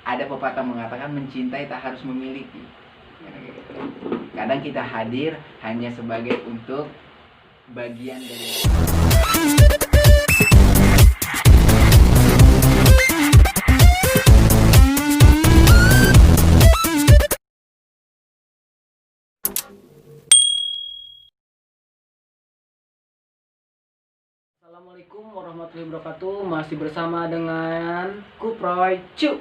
ada pepatah mengatakan mencintai tak harus memiliki. Kadang kita hadir hanya sebagai untuk bagian dari. Assalamualaikum warahmatullahi wabarakatuh. Masih bersama dengan Kuproy Cu.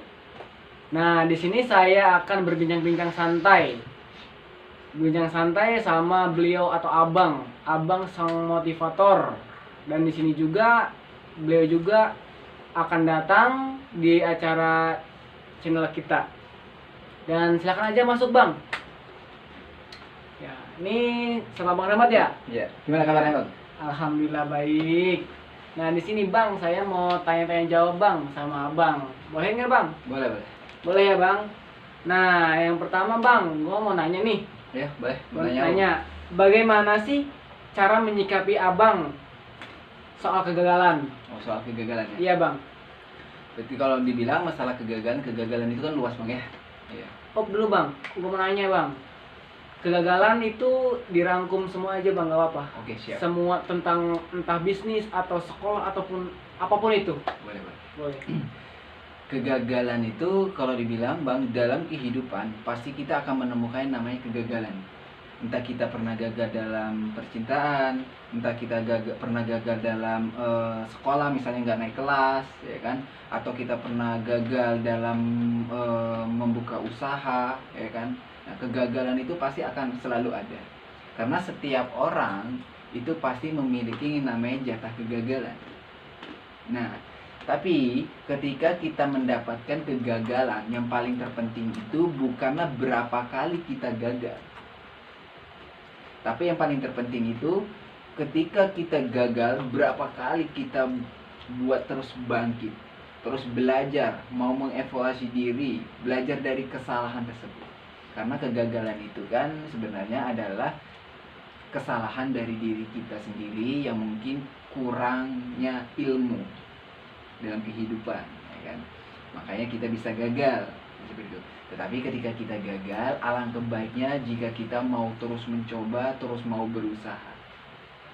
Nah, di sini saya akan berbincang-bincang santai. Bincang santai sama beliau atau Abang sang motivator. Dan di sini juga beliau juga akan datang di acara channel kita. Dan silakan aja masuk, Bang. Ya, ini sama Bang Rahmat ya? Ya, gimana kabarnya, Bang? Alhamdulillah baik. Nah di sini Bang, saya mau tanya-tanya jawab Bang sama Abang. Boleh nggak Bang? Boleh. Boleh ya Bang. Nah yang pertama Bang, gua mau nanya nih. Ya, boleh. Mau nanya, bagaimana sih cara menyikapi Abang soal kegagalan? Oh, soal kegagalan ya? Iya Bang. Berarti kalau dibilang masalah kegagalan itu kan luas, Bang ya? Iya. Oh dulu Bang, gua mau nanya Bang. Kegagalan itu dirangkum semua aja Bang, gak apa-apa. Oke, siap. Semua tentang entah bisnis atau sekolah ataupun apapun itu. Boleh. Kegagalan itu kalau dibilang, Bang, dalam kehidupan pasti kita akan menemukan yang namanya kegagalan. Entah kita pernah gagal dalam percintaan, entah kita pernah gagal dalam sekolah, misalnya nggak naik kelas, ya kan? Atau kita pernah gagal dalam membuka usaha, ya kan? Nah, kegagalan itu pasti akan selalu ada. Karena setiap orang itu pasti memiliki yang namanya jatah kegagalan. Nah, tapi ketika kita mendapatkan kegagalan, yang paling terpenting itu bukanlah berapa kali kita gagal. Tapi yang paling terpenting itu ketika kita gagal, berapa kali kita buat terus bangkit, terus belajar, mau mengevaluasi diri, belajar dari kesalahan tersebut. Karena kegagalan itu kan sebenarnya adalah kesalahan dari diri kita sendiri yang mungkin kurangnya ilmu dalam kehidupan, ya kan? Makanya kita bisa gagal seperti itu. Tetapi ketika kita gagal, alangkah baiknya jika kita mau terus mencoba, terus mau berusaha.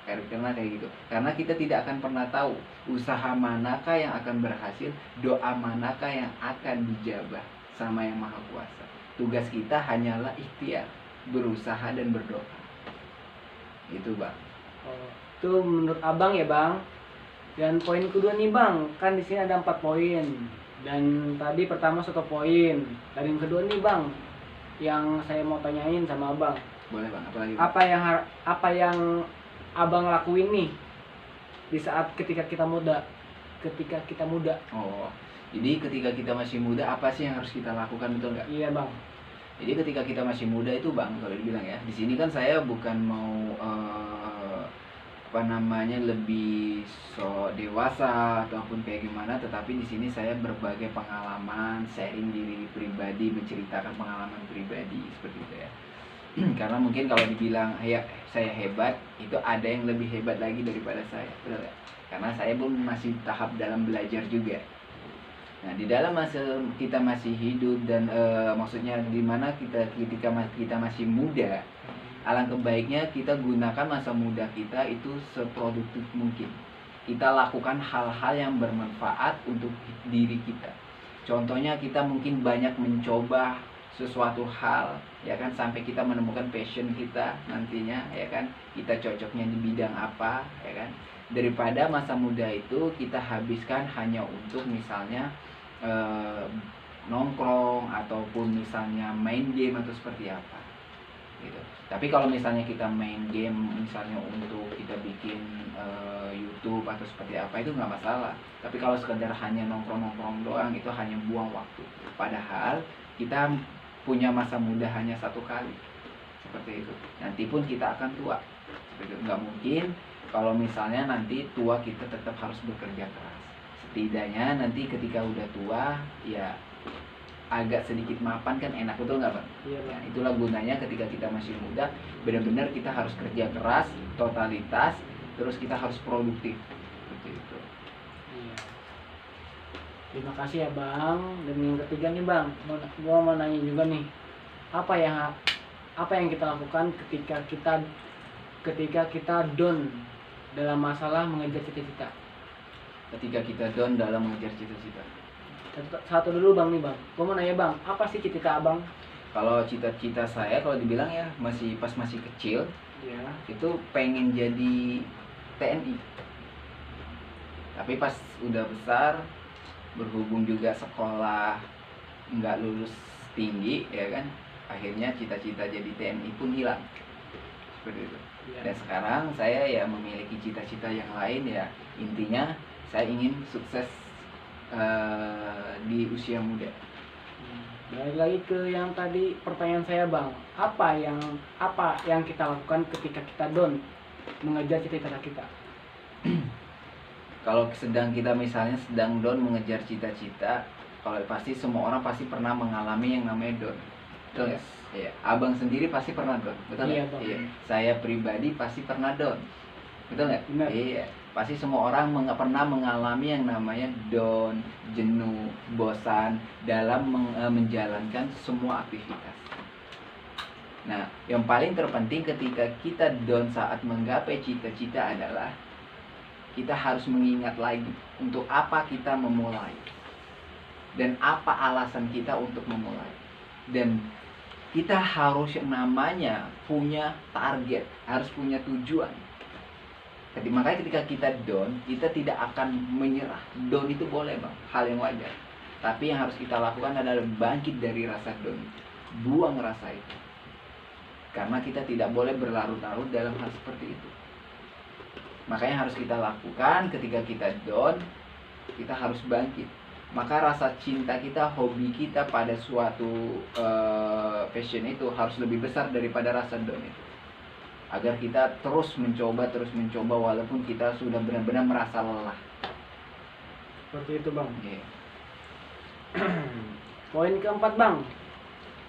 Karena kayak gitu. Karena kita tidak akan pernah tahu usaha manakah yang akan berhasil, doa manakah yang akan dijabah sama Yang Maha Kuasa. Tugas kita hanyalah ikhtiar, berusaha dan berdoa. Itu Bang. Oh, itu menurut Abang ya Bang. Dan poin kedua nih Bang, kan di sini ada 4 poin. Dan tadi pertama 1 poin. Dan yang kedua nih Bang, yang saya mau tanyain sama Abang. Boleh Bang, apa lagi? Apa yang Abang lakuin nih di saat ketika kita muda? Oh, jadi ketika kita masih muda, apa sih yang harus kita lakukan, betul nggak? Iya Bang. Jadi ketika kita masih muda itu Bang, kalau dibilang ya, di sini kan saya bukan mau lebih dewasa ataupun kayak gimana, tetapi di sini saya berbagai pengalaman, sharing diri pribadi, menceritakan pengalaman pribadi seperti itu ya. Karena mungkin kalau dibilang ya saya hebat, itu ada yang lebih hebat lagi daripada saya, betul ya? Karena saya pun masih tahap dalam belajar juga. Nah, di dalam masa kita masih hidup dan maksudnya di mana ketika kita masih muda, alangkah baiknya kita gunakan masa muda kita itu seproduktif mungkin. Kita lakukan hal-hal yang bermanfaat untuk diri kita. Contohnya kita mungkin banyak mencoba sesuatu hal, ya kan, sampai kita menemukan passion kita nantinya, ya kan. Kita cocoknya di bidang apa, ya kan. Daripada masa muda itu kita habiskan hanya untuk misalnya nongkrong ataupun misalnya main game atau seperti apa gitu. Tapi kalau misalnya kita main game misalnya untuk kita bikin YouTube atau seperti apa, itu nggak masalah. Tapi kalau sekedar hanya nongkrong doang, itu hanya buang waktu. Padahal kita punya masa muda hanya 1 kali seperti itu. Nanti pun kita akan tua seperti itu. Nggak mungkin kalau misalnya nanti tua kita tetap harus bekerja keras. Setidaknya nanti ketika udah tua ya agak sedikit mapan kan enak, betul nggak Bang? Iya Bang. Ya, itulah gunanya ketika kita masih muda, benar-benar kita harus kerja keras, totalitas, terus kita harus produktif seperti itu. Iya. Terima kasih ya bang. Dan yang ketiga nih bang, gua mau nanya juga nih, apa yang kita lakukan ketika kita down dalam masalah mengejar cita-cita? Ketika kita down dalam mengejar cita-cita. Satu dulu bang nih bang, gua mau nanya bang, apa sih cita-cita abang? Kalau cita-cita saya, kalau dibilang ya pas masih kecil Ya. itu pengen jadi TNI. Tapi pas udah besar, berhubung juga sekolah nggak lulus tinggi ya kan, akhirnya cita-cita jadi TNI pun hilang. Seperti itu. Ya. Dan sekarang saya ya memiliki cita-cita yang lain, ya intinya saya ingin sukses di usia muda. Balik lagi ke yang tadi pertanyaan saya bang, apa yang kita lakukan ketika kita down mengejar cita-cita kita? Kalau misalnya sedang down mengejar cita-cita, kalau pasti semua orang pasti pernah mengalami yang namanya down. Betul nggak? Iya. Abang sendiri pasti pernah down, betul nggak? Iya, Bang. Iya. Saya pribadi pasti pernah down, betul nggak? Benar. Iya. Pasti semua orang pernah mengalami yang namanya down, jenuh, bosan dalam menjalankan semua aktivitas. Nah, yang paling terpenting ketika kita down saat menggapai cita-cita adalah kita harus mengingat lagi untuk apa kita memulai dan apa alasan kita untuk memulai. Dan kita harus namanya punya target, harus punya tujuan. Makanya ketika kita down, kita tidak akan menyerah. Down itu boleh bang, hal yang wajar. Tapi yang harus kita lakukan adalah bangkit dari rasa down. Buang rasa itu. Karena kita tidak boleh berlarut-larut dalam hal seperti itu. Makanya harus kita lakukan ketika kita down, kita harus bangkit. Maka rasa cinta kita, hobi kita pada suatu passion itu harus lebih besar daripada rasa down itu. Agar kita terus mencoba walaupun kita sudah benar-benar merasa lelah. Seperti itu bang. Yeah. Poin keempat bang.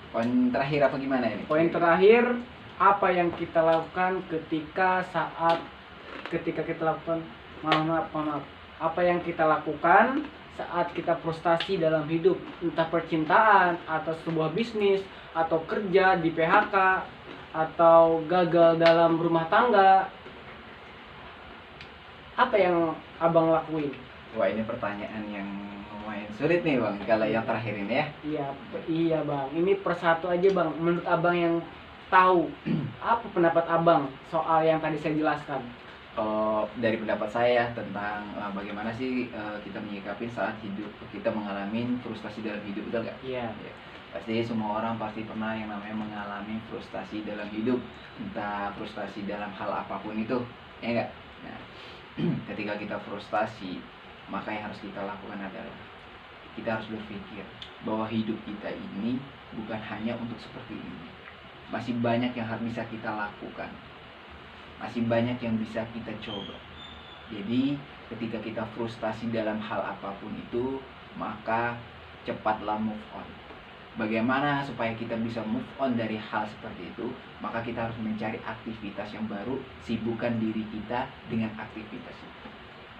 Poin terakhir apa gimana ini? Poin terakhir, apa yang kita lakukan ketika kita lakukan maaf. Apa yang kita lakukan saat kita frustasi dalam hidup, entah percintaan atau sebuah bisnis atau kerja di PHK atau gagal dalam rumah tangga. Apa yang abang lakuin? Wah, ini pertanyaan yang lumayan sulit nih bang, kalau yang terakhir ini ya. Iya bang, ini persatu aja bang. Menurut abang yang tahu, apa pendapat abang soal yang tadi saya jelaskan? Kalau dari pendapat saya tentang bagaimana sih kita menyikapi saat hidup kita mengalami frustasi dalam hidup, betul nggak? Iya. Ya. Pasti semua orang pasti pernah yang namanya mengalami frustasi dalam hidup, entah frustasi dalam hal apapun itu, ya enggak? Nah, ketika kita frustasi, maka yang harus kita lakukan adalah kita harus berpikir bahwa hidup kita ini bukan hanya untuk seperti ini. Masih banyak yang bisa kita lakukan. Masih banyak yang bisa kita coba. Jadi, ketika kita frustasi dalam hal apapun itu, maka cepatlah move on. Bagaimana supaya kita bisa move on dari hal seperti itu? Maka kita harus mencari aktivitas yang baru, sibukkan diri kita dengan aktivitas itu.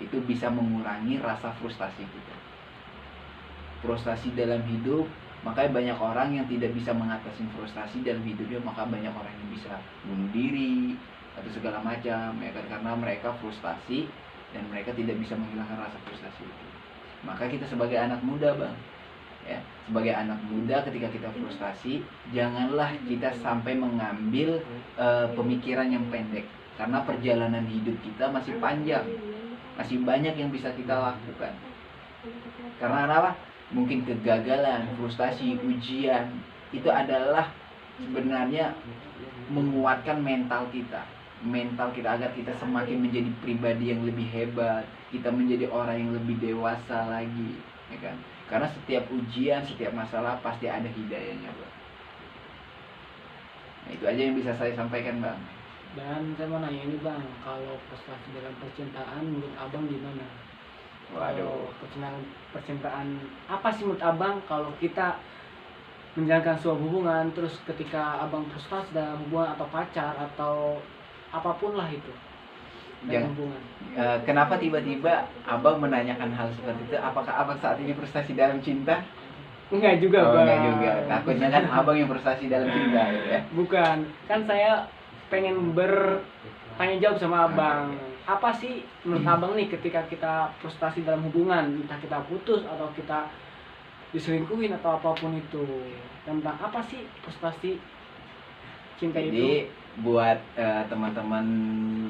Itu bisa mengurangi rasa frustasi kita. Frustasi dalam hidup, makanya banyak orang yang tidak bisa mengatasi frustasi dalam hidupnya, maka banyak orang yang bisa bunuh diri atau segala macam, ya kan, karena mereka frustasi dan mereka tidak bisa menghilangkan rasa frustasi itu. Maka kita sebagai anak muda bang, ya, sebagai anak muda ketika kita frustasi, janganlah kita sampai mengambil pemikiran yang pendek, karena perjalanan hidup kita masih panjang, masih banyak yang bisa kita lakukan. Karena apa? Mungkin kegagalan, frustasi, ujian itu adalah sebenarnya menguatkan mental kita agar kita semakin menjadi pribadi yang lebih hebat, kita menjadi orang yang lebih dewasa lagi, ya kan? Karena setiap ujian, setiap masalah pasti ada hidayahnya, bang. Nah, itu aja yang bisa saya sampaikan, bang. Dan saya mau nanya ini bang, kalau frustasi dalam percintaan menurut abang gimana? Waduh. Percintaan apa sih menurut abang kalau kita menjalankan sebuah hubungan, terus ketika abang frustasi dalam hubungan atau pacar atau apapun lah itu? dalam hubungan. Kenapa tiba-tiba abang menanyakan hal seperti itu? Apakah abang saat ini frustasi dalam cinta? Enggak juga, Oh, Bang. enggak juga. Takutnya kan abang yang frustasi dalam cinta gitu ya. Bukan, kan saya pengen bertanya jawab sama abang. Apa sih menurut abang nih ketika kita frustasi dalam hubungan, entah kita putus atau kita diselingkuhin atau apapun itu, tentang apa sih frustasi cinta itu? Jadi buat teman-teman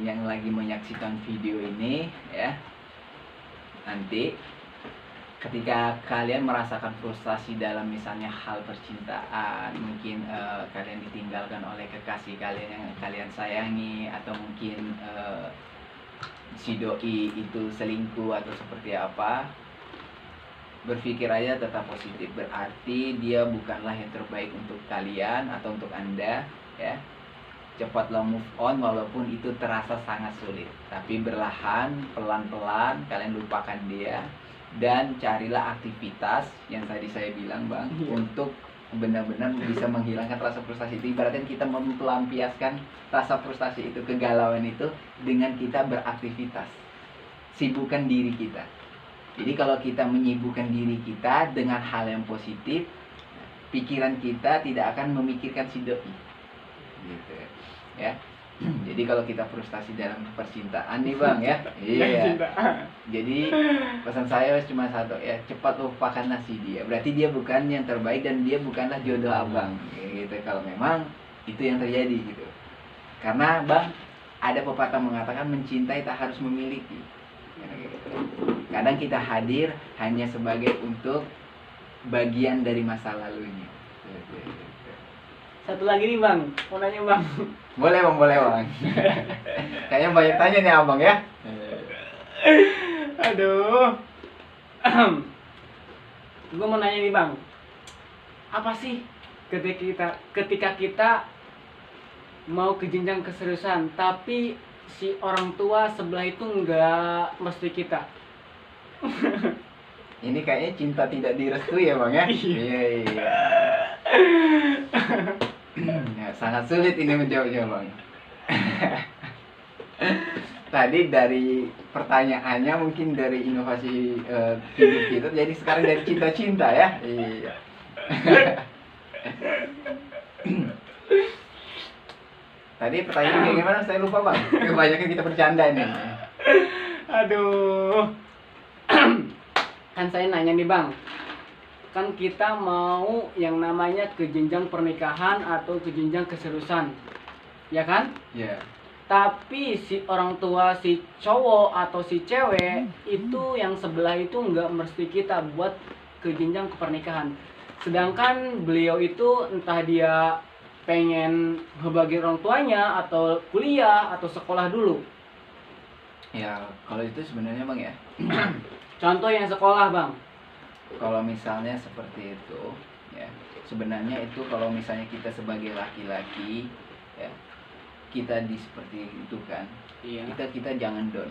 yang lagi menyaksikan video ini ya, nanti ketika kalian merasakan frustasi dalam misalnya hal percintaan, mungkin kalian ditinggalkan oleh kekasih kalian yang kalian sayangi, atau mungkin si doi itu selingkuh atau seperti apa, berpikir aja tetap positif, berarti dia bukanlah yang terbaik untuk kalian atau untuk Anda ya. Cepatlah move on walaupun itu terasa sangat sulit, tapi perlahan, pelan-pelan kalian lupakan dia dan carilah aktivitas yang tadi saya bilang Bang, untuk benar-benar bisa menghilangkan rasa frustasi itu. Ibaratnya kita melampiaskan rasa frustasi itu, kegalauan itu, dengan kita beraktivitas, sibukkan diri kita. Jadi kalau kita menyibukkan diri kita dengan hal yang positif, pikiran kita tidak akan memikirkan si doi gitu ya. Jadi kalau kita frustasi dalam percintaan nih Bang ya, iya. Jadi pesan saya cuma satu ya, cepat lupakanlah si dia. Berarti dia bukan yang terbaik dan dia bukanlah jodoh abang gitu. Kalau memang itu yang terjadi gitu. Karena Bang, ada pepatah mengatakan mencintai tak harus memiliki. Kadang kita hadir hanya sebagai untuk bagian dari masa lalunya. Satu lagi nih Bang, mau nanya Bang. Boleh Bang, boleh Bang. Kayaknya banyak tanya nih abang ya. Aduh. Gue mau nanya nih Bang, apa sih ketika kita mau ke jenjang keseriusan tapi si orang tua sebelah itu nggak mesti kita? Ini kayaknya cinta tidak direstui ya Bang ya. Iya. Ya, sangat sulit ini menjawabnya Bang. Tadi dari pertanyaannya mungkin dari inovasi hidup kita, jadi sekarang dari cinta-cinta ya. Iya. Tadi pertanyaan kayak gimana? Saya lupa Bang. Kebanyakan kita bercanda nih. Aduh. Kan saya nanya nih Bang, kan kita mau yang namanya ke jenjang pernikahan atau ke jenjang keseriusan, ya kan? Iya. Tapi si orang tua si cowok atau si cewek itu yang sebelah itu nggak mesti kita buat ke jenjang ke pernikahan. Sedangkan beliau itu entah dia pengen ngebagi orang tuanya atau kuliah atau sekolah dulu. Ya, kalau itu sebenarnya Bang ya. Contoh yang sekolah Bang. Kalau misalnya seperti itu ya, sebenarnya itu kalau misalnya kita sebagai laki-laki ya, kita seperti itu kan, Iya. kita jangan down,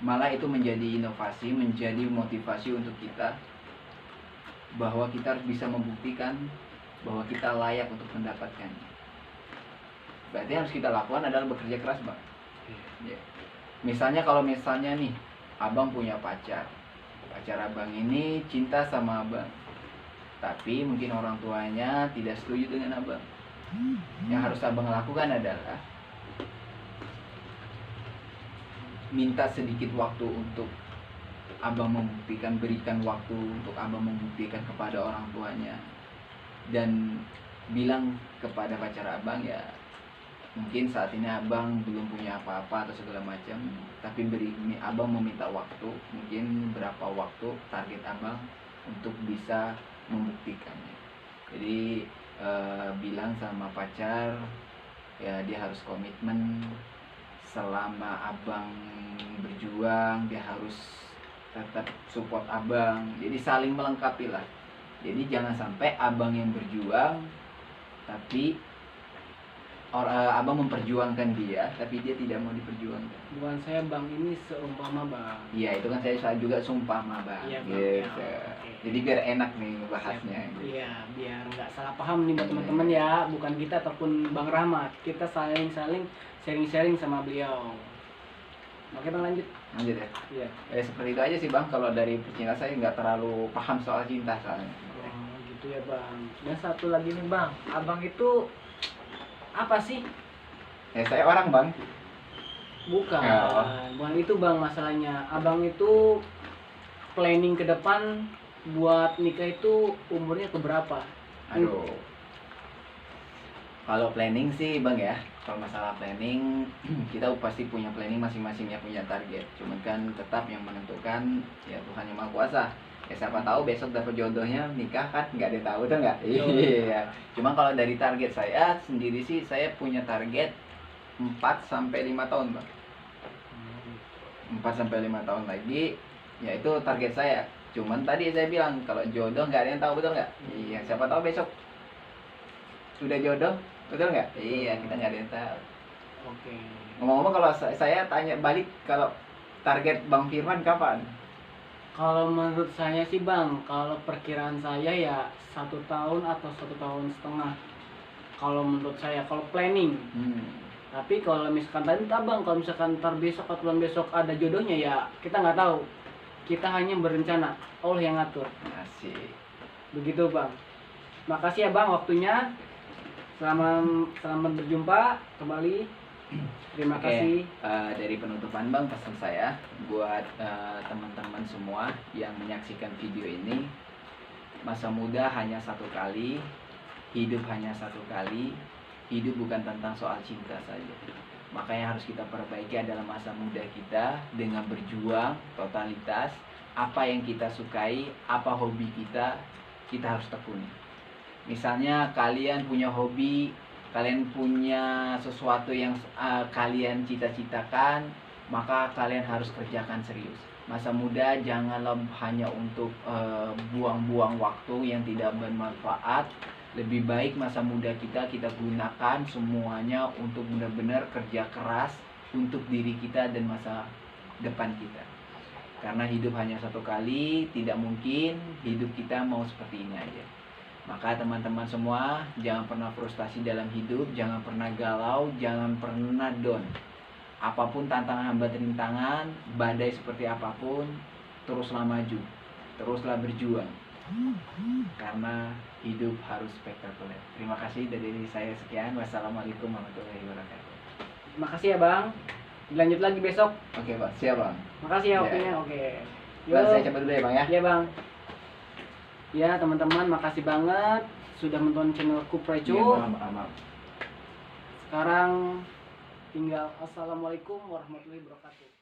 malah itu menjadi inovasi, menjadi motivasi untuk kita, bahwa kita harus bisa membuktikan bahwa kita layak untuk mendapatkannya. Berarti yang harus kita lakukan adalah bekerja keras Bang ya. Misalnya kalau misalnya nih abang punya pacar abang ini cinta sama abang, tapi mungkin orang tuanya tidak setuju dengan abang. Yang harus abang lakukan adalah minta sedikit waktu untuk abang membuktikan, berikan waktu untuk abang membuktikan kepada orang tuanya, dan bilang kepada pacar abang ya, mungkin saat ini abang belum punya apa-apa atau segala macam, tapi abang meminta waktu, mungkin berapa waktu target abang untuk bisa membuktikannya. Jadi bilang sama pacar ya, dia harus komitmen selama abang berjuang, dia harus tetap support abang. Jadi saling melengkapi lah. Jadi jangan sampai abang yang berjuang tapi abang memperjuangkan dia tapi dia tidak mau diperjuangkan. Bukan saya Bang, ini seumpama Bang. Iya, itu kan saya juga sumpama Bang. Iya, Bang. Gitu. Ya, oke. Jadi biar enak nih bahasnya. Iya, biar nggak salah paham nih buat teman-teman ya. Bukan kita ataupun Bang Rahmat, kita saling sharing sama beliau. Oke bang, lanjut. Lanjut ya. Iya. Seperti itu aja sih bang. Kalau dari percintaan saya nggak terlalu paham soal cinta soalnya. Oh gitu ya bang. Dan satu lagi nih bang, abang itu apa sih? Saya orang bang. Bukan, Oh. bukan itu bang masalahnya. Abang itu planning ke depan buat nikah itu umurnya keberapa? Aduh. Kalau planning sih bang ya, kalau masalah planning kita pasti punya planning masing-masing ya, punya target. Cuman kan tetap yang menentukan ya Tuhan Yang Maha Kuasa. Ya siapa tahu besok dapat jodohnya nikah kan nggak ada yang tahu tuh nggak? Iya. Cuma kalau dari target saya sendiri sih saya punya target 4 sampai 5 tahun bang. 4 sampai 5 tahun lagi, ya itu target saya. Cuman tadi saya bilang kalau jodoh nggak ada yang tahu, betul nggak? Iya, siapa tahu besok sudah jodoh, betul nggak? Iya, kita nggak ada yang tahu. Oke. Ngomong-ngomong, kalau saya tanya balik, kalau target Bang Firman kapan? Kalau menurut saya sih bang, kalau perkiraan saya ya 1 tahun atau 1 tahun setengah. Kalau menurut saya, kalau planning. Tapi kalau misalkan tadi bang, kalau misalkan ntar besok atau bulan besok ada jodohnya ya kita nggak tahu. Kita hanya berencana, Allah yang ngatur. Asik. Begitu bang. Makasih ya bang waktunya. Selamat berjumpa kembali. Terima Oke, kasih. dari penutupan Bang, pesan saya buat teman-teman semua yang menyaksikan video ini, masa muda hanya satu kali, hidup hanya satu kali, hidup bukan tentang soal cinta saja. Makanya harus kita perbaiki adalah masa muda kita dengan berjuang totalitas, apa yang kita sukai, apa hobi kita harus tekuni. Misalnya kalian punya hobi, kalian punya sesuatu yang kalian cita-citakan, maka kalian harus kerjakan serius. Masa muda janganlah hanya untuk buang-buang waktu yang tidak bermanfaat. Lebih baik masa muda kita gunakan semuanya untuk benar-benar kerja keras untuk diri kita dan masa depan kita. Karena hidup hanya satu kali, tidak mungkin hidup kita mau seperti ini aja. Maka teman-teman semua, jangan pernah frustasi dalam hidup, jangan pernah galau, jangan pernah down. Apapun tantangan hamba rintangan, badai seperti apapun, teruslah maju, teruslah berjuang. Karena hidup harus spektakuler. Terima kasih dari saya sekian. Wassalamualaikum warahmatullahi wabarakatuh. Makasih ya bang. Lanjut lagi besok. Oke bang, siap bang. Makasih ya Ya. waktunya. Oke. Bang, saya coba dulu ya bang ya. Iya bang. Ya teman-teman, makasih banget sudah menonton channel Kuprecu. Iya, maaf. Sekarang tinggal assalamualaikum warahmatullahi wabarakatuh.